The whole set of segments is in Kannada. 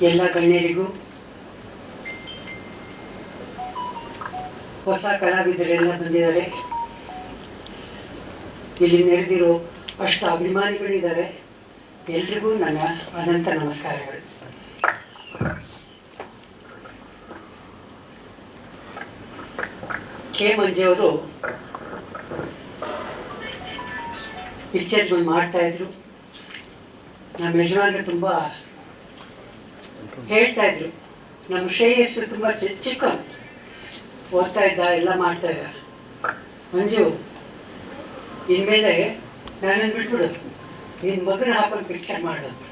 ಎಲ್ಲ ಗಣ್ಯರಿಗೂ, ಹೊಸ ಕಲಾವಿದರೆಲ್ಲ ಬಂದಿದ್ದಾರೆ. ಇಲ್ಲಿ ನೆರೆದಿರೋ ಅಷ್ಟು ಅಭಿಮಾನಿಗಳಿದ್ದಾರೆ. ಎಲ್ರಿಗೂ ನನ್ನ ಅನಂತ ನಮಸ್ಕಾರಗಳು. ಕೆ ಮಂಜವರು ಪಿಕ್ಚರ್ಗಳು ಮಾಡ್ತಾಯಿದ್ರು. ನಮ್ಮ ಯಜಮಾನರು ತುಂಬ ಹೇಳ್ತಾಯಿದ್ರು. ನಮ್ಮ ಶ್ರೇಯಸ್ಸು ತುಂಬ ಚಿಕ್ಕ ಓದ್ತಾ ಇದ್ದ, ಎಲ್ಲ ಮಾಡ್ತಾಯಿದ್ದ. ಮಂಜು, ಇನ್ಮೇಲೆ ನನ್ನನ್ನು ಬಿಟ್ಬಿಡು, ನಿನ್ನ ಮಗನ ಹಾಕೊಂಡು ಪಿಕ್ಚರ್ ಮಾಡೋದು.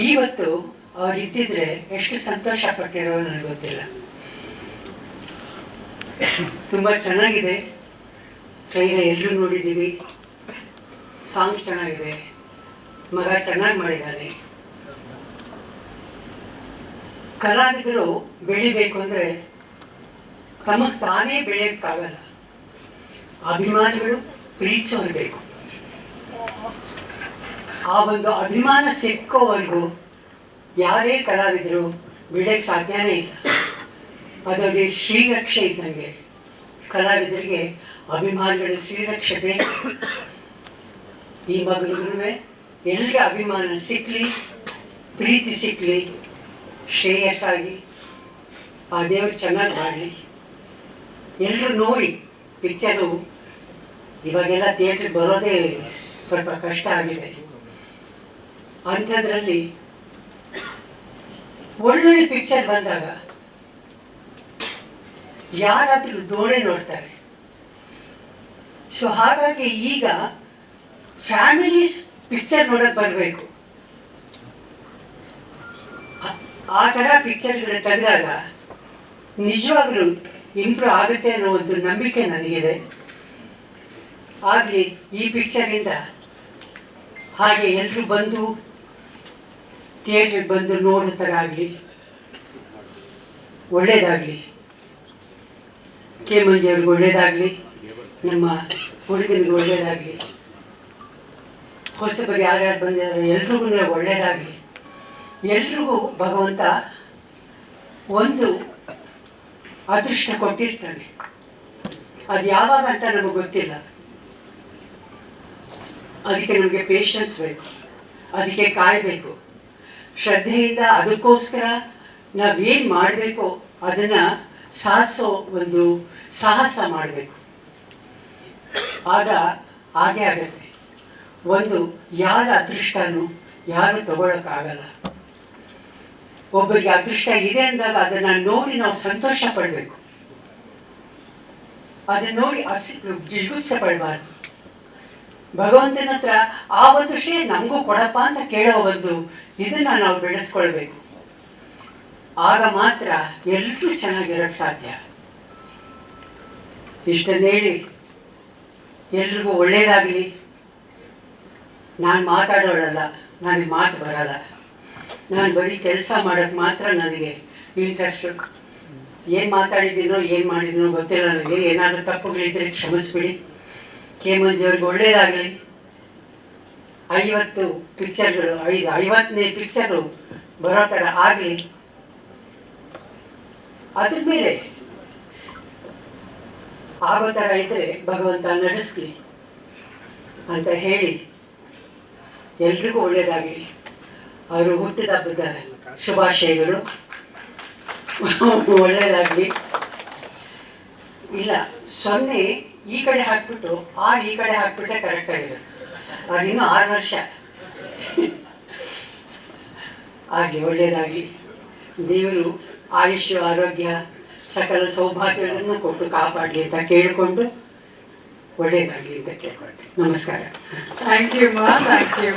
ಇವತ್ತು ಅವ್ರು ಇದ್ದಿದ್ರೆ ಎಷ್ಟು ಸಂತೋಷ ಪಟ್ಟಿರೋ ನನಗೆ ಗೊತ್ತಿಲ್ಲ. ತುಂಬ ಚೆನ್ನಾಗಿದೆ. ಟ್ರೈಲರ್ ಎಲ್ಲರೂ ನೋಡಿದ್ದೀವಿ. ಸಾಂಗ್ಸ್ ಚೆನ್ನಾಗಿದೆ. ಮಗ ಚೆನ್ನಾಗಿ ಮಾಡಿದ್ದಾನೆ. ಕಲಾವಿದರು ಬೆಳಿಬೇಕು ಅಂದರೆ ತಮಗೆ ತಾನೇ ಬೆಳೆಯೋಕ್ಕಾಗಲ್ಲ. ಅಭಿಮಾನಿಗಳು ಪ್ರೀತಿಸೋರು ಬೇಕು. ಆ ಒಂದು ಅಭಿಮಾನ ಸಿಕ್ಕೋವರೆಗೂ ಯಾರೇ ಕಲಾವಿದರು ಬೆಳೆಯೋಕ್ಕೆ ಸಾಧ್ಯನೇ ಇಲ್ಲ. ಅದರಲ್ಲಿ ಶ್ರೀರಕ್ಷೆ ಇದ್ದಂಗೆ ಕಲಾವಿದರಿಗೆ ಅಭಿಮಾನಿಗಳ ಶ್ರೀರಕ್ಷೆ ಬೇಕು. ಈ ಮಗಳಿಗೂ ಎಲ್ರಿಗೆ ಅಭಿಮಾನ ಸಿಕ್ಕಲಿ, ಪ್ರೀತಿ ಸಿಕ್ಕಲಿ, ಶ್ರೇಯಸ್ಸಾಗಿ ಆ ದೇವರು ಚೆನ್ನಾಗಿ ಮಾಡಲಿ. ಎಲ್ಲರೂ ನೋಡಿ ಪಿಕ್ಚರು. ಇವಾಗೆಲ್ಲ ಥಿಯೇಟ್ರಿಗೆ ಬರೋದೇ ಸ್ವಲ್ಪ ಕಷ್ಟ ಆಗಿದೆ. ಅಂಥದ್ರಲ್ಲಿ ಒಳ್ಳೊಳ್ಳೆ ಪಿಕ್ಚರ್ ಬಂದಾಗ ಯಾರಾದರೂ ನೋಡ್ತಾರೆ. ಸೊ ಹಾಗಾಗಿ ಈಗ ಫ್ಯಾಮಿಲೀಸ್ ಪಿಕ್ಚರ್ ನೋಡೋಕೆ ಬರಬೇಕು. ಆ ಥರ ಪಿಕ್ಚರ್ಗಳು ತೆಗೆದಾಗ ನಿಜವಾಗ್ಲೂ ಇಂಪ್ರೂವ್ ಆಗುತ್ತೆ ಅನ್ನೋ ಒಂದು ನಂಬಿಕೆ ನನಗಿದೆ. ಆಗಲಿ ಈ ಪಿಕ್ಚರಿಂದ ಹಾಗೆ ಎಲ್ಲರೂ ಬಂದು ಥಿಯೇಟ್ರಿಗೆ ಬಂದು ನೋಡೋ ಥರ ಆಗಲಿ, ಒಳ್ಳೆಯದಾಗಲಿ. ಕೆ ಮಂಜಿಯವ್ರಿಗೆ ಒಳ್ಳೆಯದಾಗಲಿ, ನಮ್ಮ ಹುಡುಗನಿಗೆ ಒಳ್ಳೆಯದಾಗಲಿ, ಹೊಸಬರು ಯಾರ್ಯಾರು ಬಂದಿದ್ದಾರೆ ಎಲ್ರಿಗೂ ಒಳ್ಳೆಯದಾಗಲಿ. ಎಲ್ರಿಗೂ ಭಗವಂತ ಒಂದು ಅದೃಷ್ಟ ಕೊಟ್ಟಿರ್ತಾನೆ. ಅದು ಯಾವಾಗ ಅಂತ ನಮಗೆ ಗೊತ್ತಿಲ್ಲ. ಅದಕ್ಕೆ ನಮಗೆ ಪೇಷನ್ಸ್ ಬೇಕು, ಅದಕ್ಕೆ ಕಾಯಬೇಕು, ಶ್ರದ್ಧೆಯಿಂದ ಅದಕ್ಕೋಸ್ಕರ ನಾವೇನು ಮಾಡಬೇಕೋ ಅದನ್ನು ಸಾಧಿಸೋ ಒಂದು ಸಾಹಸ ಮಾಡಬೇಕು. ಆಗ ಹಾಗೆ ಆಗತ್ತೆ. ಒಂದು ಯಾರ ಅದೃಷ್ಟನೂ ಯಾರು ತಗೊಳ್ಳೋಕ್ಕಾಗಲ್ಲ. ಒಬ್ಬರಿಗೆ ಅದೃಷ್ಟ ಇದೆ ಅಂದಾಗ ಅದನ್ನು ನೋಡಿ ನಾವು ಸಂತೋಷ ಪಡಬೇಕು. ಅದನ್ನು ನೋಡಿ ಜಿಗುಪ್ಸೆ ಪಡಬಾರ್ದು. ಭಗವಂತನ ಹತ್ರ ಆ ಒಂದು ಶ್ರೇ ನಮಗೂ ಕೊಡಪ್ಪ ಅಂತ ಕೇಳೋ ಒಂದು ಇದನ್ನು ನಾವು ಬೆಳೆಸ್ಕೊಳ್ಬೇಕು. ಆಗ ಮಾತ್ರ ಎಲ್ಲರೂ ಚೆನ್ನಾಗಿರೋಕ್ಕೆ ಸಾಧ್ಯ. ಇಷ್ಟನ್ನು ಹೇಳಿ ಎಲ್ರಿಗೂ ಒಳ್ಳೆಯದಾಗಲಿ. ನಾನು ಮಾತಾಡೋಳಲ್ಲ, ನನಗೆ ಮಾತು ಬರಲ್ಲ. ನಾನು ಬರೀ ಕೆಲಸ ಮಾಡೋಕ್ಕೆ ಮಾತ್ರ ನನಗೆ ಇಂಟ್ರೆಸ್ಟು. ಏನು ಮಾತಾಡಿದ್ದೀನೋ ಏನು ಮಾಡಿದ್ದೀನೋ ಗೊತ್ತಿಲ್ಲ ನನಗೆ. ಏನಾದರೂ ತಪ್ಪುಗಳಿದ್ದರೆ ಕ್ಷಮಿಸ್ಬಿಡಿ. ಕೆ ಮಂಜವ್ರಿಗೆ ಒಳ್ಳೆಯದಾಗಲಿ. 50 ಪಿಕ್ಚರ್ಗಳು, 50ನೇ ಪಿಕ್ಚರು ಬರೋ ಥರ ಆಗಲಿ. ಅದ್ರ ಮೇಲೆ ಆಗೋ ಥರ ಇದ್ದರೆ ಭಗವಂತ ನಡೆಸ್ಲಿ ಅಂತ ಹೇಳಿ ಎಲ್ರಿಗೂ ಒಳ್ಳೆಯದಾಗಲಿ. ಅವರು ಹುಟ್ಟಿದ ಹಬ್ಬದ ಶುಭಾಶಯಗಳು. ಒಳ್ಳೆಯದಾಗಲಿ. ಇಲ್ಲ 0 ಈ ಕಡೆ ಹಾಕ್ಬಿಟ್ಟು 6 ಈ ಕಡೆ ಹಾಕ್ಬಿಟ್ರೆ ಕರೆಕ್ಟಾಗಿದೆ. ಅದಿನ್ನೂ 6 ವರ್ಷ ಆಗಲಿ. ಒಳ್ಳೆಯದಾಗಲಿ. ದೇವರು ಆಯುಷ್ಯ, ಆರೋಗ್ಯ, ಸಕಲ ಸೌಭಾಗ್ಯಗಳನ್ನು ಕೊಟ್ಟು ಕಾಪಾಡಲಿ ಅಂತ ಕೇಳಿಕೊಂಡು ಒಳ್ಳೆಯದಾಗಲಿ ಅಂತ ಕೇಳ್ಕೊಳ್ತೀನಿ. ನಮಸ್ಕಾರ. ಥ್ಯಾಂಕ್ ಯು ಮಾ, ಥ್ಯಾಂಕ್ ಯು.